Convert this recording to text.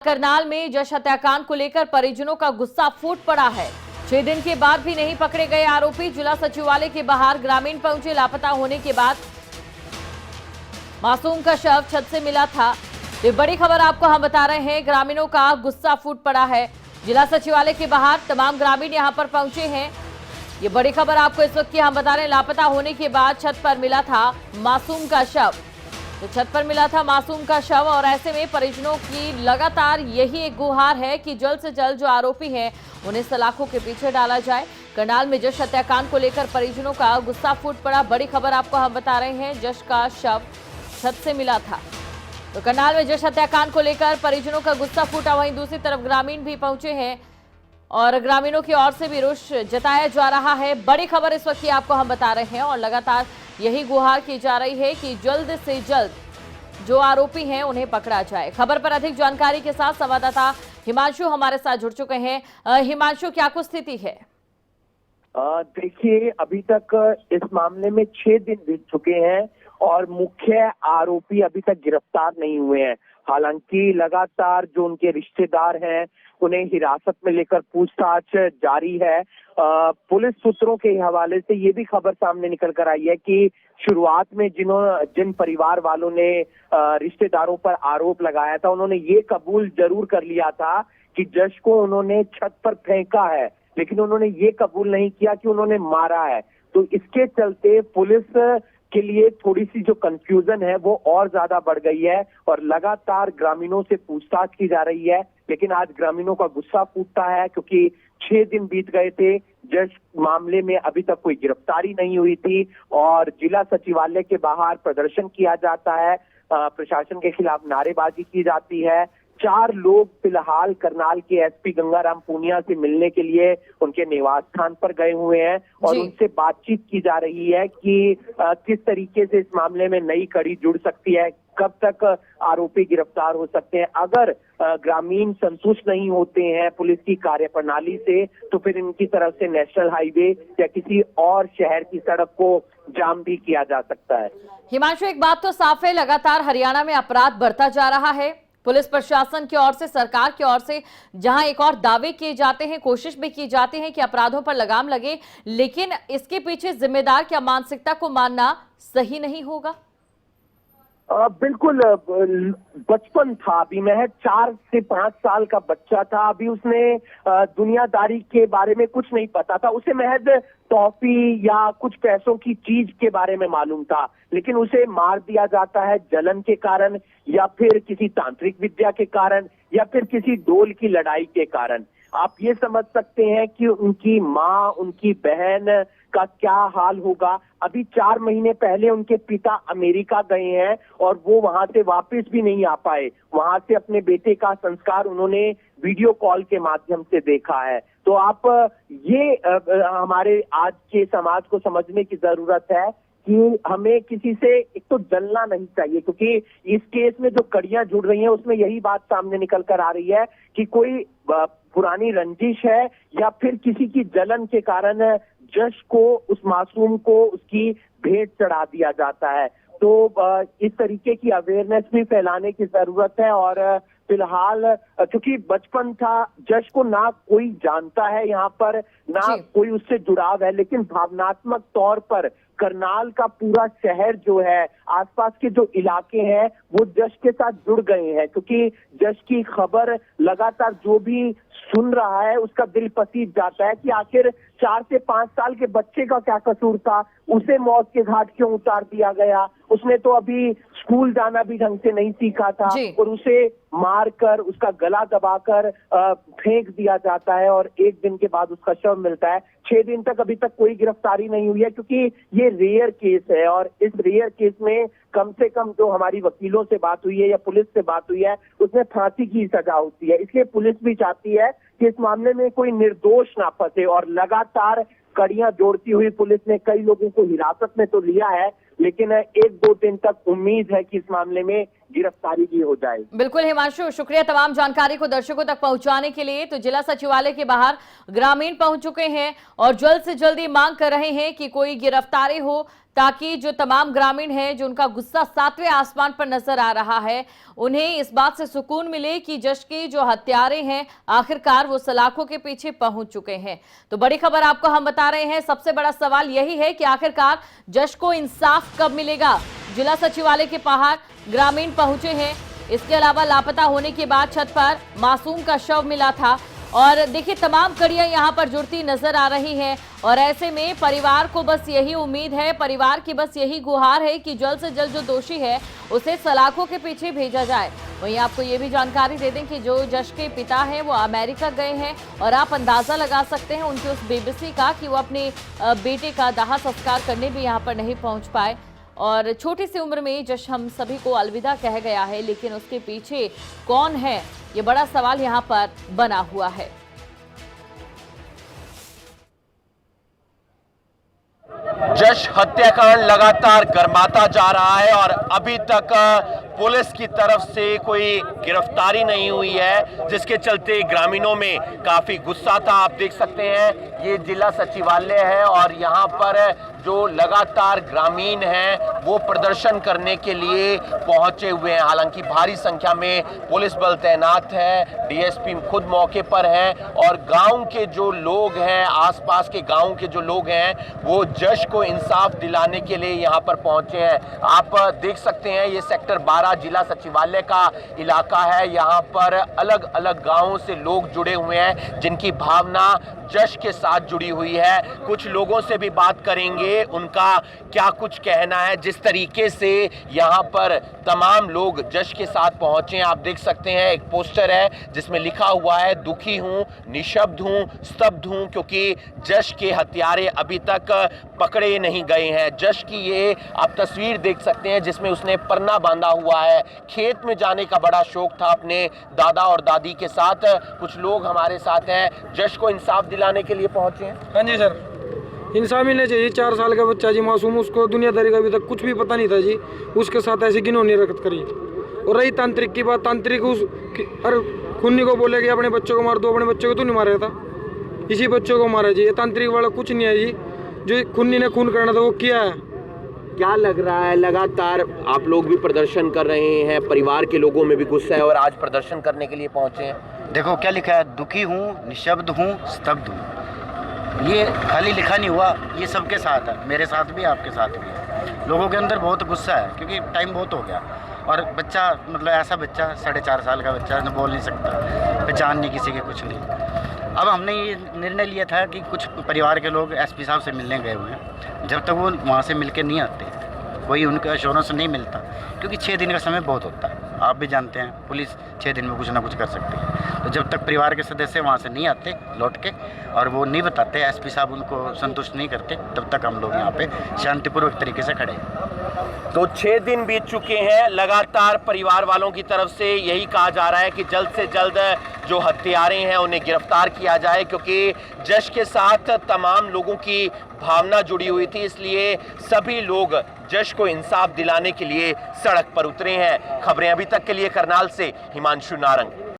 करनाल में जश हत्याकांड को लेकर परिजनों का गुस्सा फूट पड़ा है। 6 दिन के बाद भी नहीं पकड़े गए आरोपी। जिला सचिवालय के बाहर ग्रामीण पहुंचे। लापता होने के बाद मासूम का शव छत से मिला था। ये बड़ी खबर आपको हम बता रहे हैं। ग्रामीणों का गुस्सा फूट पड़ा है। जिला सचिवालय के बाहर तमाम ग्रामीण यहां पर पहुंचे हैं। ये बड़ी खबर आपको इस वक्त की हम बता रहे हैं। लापता होने के बाद छत पर मिला था मासूम का शव। तो छत पर मिला था मासूम का शव और ऐसे में परिजनों की लगातार यही एक गुहार है कि जल्द से जल्द जो आरोपी हैं उन्हें सलाखों के पीछे डाला जाए। करनाल में जश हत्याकांड को लेकर परिजनों का गुस्सा फूट पड़ा। बड़ी खबर आपको हम बता रहे हैं। जश का शव छत से मिला था। तो करनाल में जश हत्याकांड को लेकर परिजनों का गुस्सा फूटा। वहीं दूसरी तरफ ग्रामीण भी पहुंचे हैं और ग्रामीणों की ओर से भी रोष जताया जा रहा है। बड़ी खबर इस वक्त की आपको हम बता रहे हैं और लगातार यही गुहार की जा रही है कि जल्द से जल्द जो आरोपी हैं उन्हें पकड़ा जाए। खबर पर अधिक जानकारी के साथ संवाददाता हिमांशु हमारे साथ जुड़ चुके हैं। हिमांशु, क्या कुछ स्थिति है? देखिए, अभी तक इस मामले में 6 दिन बीत चुके हैं और मुख्य आरोपी अभी तक गिरफ्तार नहीं हुए हैं। हालांकि लगातार जो उनके रिश्तेदार हैं उन्हें हिरासत में लेकर पूछताछ जारी है। पुलिस सूत्रों के हवाले से ये भी खबर सामने निकल कर आई है कि शुरुआत में जिन परिवार वालों ने रिश्तेदारों पर आरोप लगाया था, उन्होंने ये कबूल जरूर कर लिया था कि जश को उन्होंने छत पर फेंका है, लेकिन उन्होंने ये कबूल नहीं किया कि उन्होंने मारा है। तो इसके चलते पुलिस के लिए थोड़ी सी जो कंफ्यूजन है वो और ज्यादा बढ़ गई है और लगातार ग्रामीणों से पूछताछ की जा रही है। लेकिन आज ग्रामीणों का गुस्सा फूटता है क्योंकि 6 दिन बीत गए थे। जश मामले में अभी तक कोई गिरफ्तारी नहीं हुई थी और जिला सचिवालय के बाहर प्रदर्शन किया जाता है। प्रशासन के खिलाफ नारेबाजी की जाती है। 4 लोग फिलहाल करनाल के एसपी गंगाराम पूनिया से मिलने के लिए उनके निवास स्थान पर गए हुए हैं और उनसे बातचीत की जा रही है कि किस तरीके से इस मामले में नई कड़ी जुड़ सकती है, कब तक आरोपी गिरफ्तार हो सकते हैं। अगर ग्रामीण संतुष्ट नहीं होते हैं पुलिस की कार्यप्रणाली से तो फिर इनकी तरफ से नेशनल हाईवे या किसी और शहर की सड़क को जाम भी किया जा सकता है। हिमांशु, एक बात तो साफ है, लगातार हरियाणा में अपराध बढ़ता जा रहा है। पुलिस प्रशासन की ओर से, सरकार की ओर से जहां एक और दावे किए जाते हैं, कोशिश भी की जाती है कि अपराधों पर लगाम लगे, लेकिन इसके पीछे जिम्मेदार क्या मानसिकता को मानना सही नहीं होगा? बिल्कुल। बचपन था, अभी महज 4 से 5 साल का बच्चा था। अभी उसने दुनियादारी के बारे में कुछ नहीं पता था। उसे महज टॉफी या कुछ पैसों की चीज के बारे में मालूम था, लेकिन उसे मार दिया जाता है जलन के कारण या फिर किसी तांत्रिक विद्या के कारण या फिर किसी डोल की लड़ाई के कारण। आप ये समझ सकते हैं कि उनकी माँ, उनकी बहन का क्या हाल होगा। अभी 4 महीने पहले उनके पिता अमेरिका गए हैं और वो वहां से वापस भी नहीं आ पाए। वहां से अपने बेटे का संस्कार उन्होंने वीडियो कॉल के माध्यम से देखा है। तो आप ये हमारे आज के समाज को समझने की जरूरत है कि हमें किसी से एक तो जलना नहीं चाहिए, क्योंकि इस केस में जो कड़ियां जुड़ रही हैं उसमें यही बात सामने निकल कर आ रही है कि कोई पुरानी रंजिश है या फिर किसी की जलन के कारण जश को, उस मासूम को उसकी भेंट चढ़ा दिया जाता है। तो इस तरीके की अवेयरनेस भी फैलाने की जरूरत है। और फिलहाल क्योंकि बचपन था, जश को ना कोई जानता है यहाँ पर, ना कोई उससे जुड़ाव है, लेकिन भावनात्मक तौर पर करनाल का पूरा शहर जो है, आसपास के जो इलाके हैं वो जश के साथ जुड़ गए हैं, क्योंकि जश की खबर लगातार जो भी सुन रहा है उसका दिल पसीज जाता है कि आखिर 4 से 5 साल के बच्चे का क्या कसूर था, उसे मौत के घाट क्यों उतार दिया गया। उसने तो अभी स्कूल जाना भी ढंग से नहीं सीखा था और उसे मारकर, उसका गला दबाकर फेंक दिया जाता है और 1 दिन के बाद उसका शव मिलता है। 6 दिन तक अभी तक कोई गिरफ्तारी नहीं हुई है, क्योंकि ये रेयर केस है और इस रेयर केस में कम से कम जो हमारी वकीलों से बात हुई है या पुलिस से बात हुई है उसमें फांसी की सजा होती है। इसलिए पुलिस भी चाहती है कि इस मामले में कोई निर्दोष ना फंसे और लगातार कड़ियां जोड़ती हुई पुलिस ने कई लोगों को हिरासत में तो लिया है, लेकिन 1-2 दिन तक उम्मीद है कि इस मामले में गिरफ्तारी भी हो जाए। बिल्कुल हिमांशु, शुक्रिया तमाम जानकारी को दर्शकों तक पहुंचाने के लिए। तो जिला सचिवालय के बाहर ग्रामीण पहुंच चुके हैं और जल्द से जल्द ही मांग कर रहे हैं कि कोई गिरफ्तारी हो, ताकि जो तमाम ग्रामीण हैं जो उनका गुस्सा 7वें आसमान पर नजर आ रहा है, उन्हें इस बात से सुकून मिले कि जश के जो हत्यारे हैं आखिरकार वो सलाखों के पीछे पहुंच चुके हैं। तो बड़ी खबर आपको हम बता रहे हैं। सबसे बड़ा सवाल यही है कि आखिरकार जश को इंसाफ कब मिलेगा। जिला सचिवालय के बाहर ग्रामीण पहुंचे हैं। इसके अलावा लापता होने के बाद छत पर मासूम का शव मिला था और देखिए तमाम कड़ियां यहां पर जुड़ती नजर आ रही हैं और ऐसे में परिवार को बस यही उम्मीद है, परिवार की बस यही गुहार है कि जल्द से जल्द जो दोषी है उसे सलाखों के पीछे भेजा जाए। वहीं आपको ये भी जानकारी दे दें कि जो जश के पिता हैं वो अमेरिका गए हैं और आप अंदाजा लगा सकते हैं उनकी उस बेबसी का कि वो अपने बेटे का दाह संस्कार करने भी यहाँ पर नहीं पहुँच पाए और छोटी सी उम्र में जश हम सभी को अलविदा कह गया है। लेकिन उसके पीछे कौन है, ये बड़ा सवाल यहाँ पर बना हुआ है। जश हत्याकांड लगातार गर्माता जा रहा है और अभी तक पुलिस की तरफ से कोई गिरफ्तारी नहीं हुई है, जिसके चलते ग्रामीणों में काफी गुस्सा था। आप देख सकते हैं ये जिला सचिवालय है और यहाँ पर जो लगातार ग्रामीण हैं वो प्रदर्शन करने के लिए पहुंचे हुए हैं। हालांकि भारी संख्या में पुलिस बल तैनात है, डीएसपी खुद मौके पर हैं और गांव के जो लोग हैं, आसपास के गांव के जो लोग हैं वो जश को इंसाफ दिलाने के लिए यहां पर पहुंचे हैं। आप देख सकते हैं ये सेक्टर 12 जिला सचिवालय का इलाका है। यहां पर अलग अलग गांवों से लोग जुड़े हुए हैं जिनकी भावना जश के साथ जुड़ी हुई है। कुछ लोगों से भी बात करेंगे, उनका क्या कुछ कहना है। जिस तरीके से यहाँ पर तमाम लोग जश के साथ पहुंचे हैं, आप देख सकते हैं एक पोस्टर है जिसमें लिखा हुआ है दुखी हूं, निशब्द हूं, स्तब्ध हूं, क्योंकि जश के हत्यारे अभी तक पकड़े नहीं गए हैं। जश की ये आप तस्वीर देख सकते हैं जिसमें उसने परना बांधा हुआ है। खेत में जाने का बड़ा शौक था अपने दादा और दादी के साथ। कुछ लोग हमारे साथ हैं, जश को इंसाफ दिलाने के लिए पहुंचे हैं। हाँ जी सर, इंसाफ मिलना चाहिए। 4 साल का बच्चा जी मासूम, उसको दुनियादारी का अभी तक कुछ भी पता नहीं था जी, उसके साथ ऐसी घिनौनी हरकत करी। और रही तांत्रिक की बात, तांत्रिक उस अरे खुन्नी को बोले कि अपने बच्चों को मार दो, अपने बच्चों को तो नहीं मारा था, इसी बच्चों को मारा जी। ये तांत्रिक वाला कुछ नहीं है जी, जो खुन्नी ने खून करना था वो किया है। क्या लग रहा है, लगातार आप लोग भी प्रदर्शन कर रहे हैं, परिवार के लोगों में भी गुस्सा है और आज प्रदर्शन करने के लिए पहुंचे हैं। देखो क्या लिखा है, दुखी हूँ, निशब्द हूँ, स्तब्ध हूँ। ये खाली लिखा नहीं हुआ, ये सबके साथ है, मेरे साथ भी, आपके साथ भी है। लोगों के अंदर बहुत गुस्सा है क्योंकि टाइम बहुत हो गया और बच्चा मतलब ऐसा बच्चा 4.5 साल का बच्चा न बोल नहीं सकता, पहचान नहीं किसी के, कुछ नहीं। अब हमने ये निर्णय लिया था कि कुछ परिवार के लोग एसपी साहब से मिलने गए हुए हैं, जब तक वो वहाँ से मिल के नहीं आते कोई उनका एश्योरेंस नहीं मिलता, क्योंकि 6 दिन का समय बहुत होता है। आप भी जानते हैं पुलिस 6 दिन में कुछ ना कुछ कर सकती है। तो जब तक परिवार के सदस्य वहाँ से नहीं आते लौट के और वो नहीं बताते, एसपी साहब उनको संतुष्ट नहीं करते, तब तक हम लोग यहाँ पे शांतिपूर्वक तरीके से खड़े हैं। तो 6 दिन बीत चुके हैं, लगातार परिवार वालों की तरफ से यही कहा जा रहा है कि जल्द से जल्द जो हत्यारे हैं उन्हें गिरफ्तार किया जाए, क्योंकि जश के साथ तमाम लोगों की भावना जुड़ी हुई थी। इसलिए सभी लोग जश को इंसाफ दिलाने के लिए सड़क पर उतरे हैं। खबरें अभी तक के लिए करनाल से हिमांशु नारंग।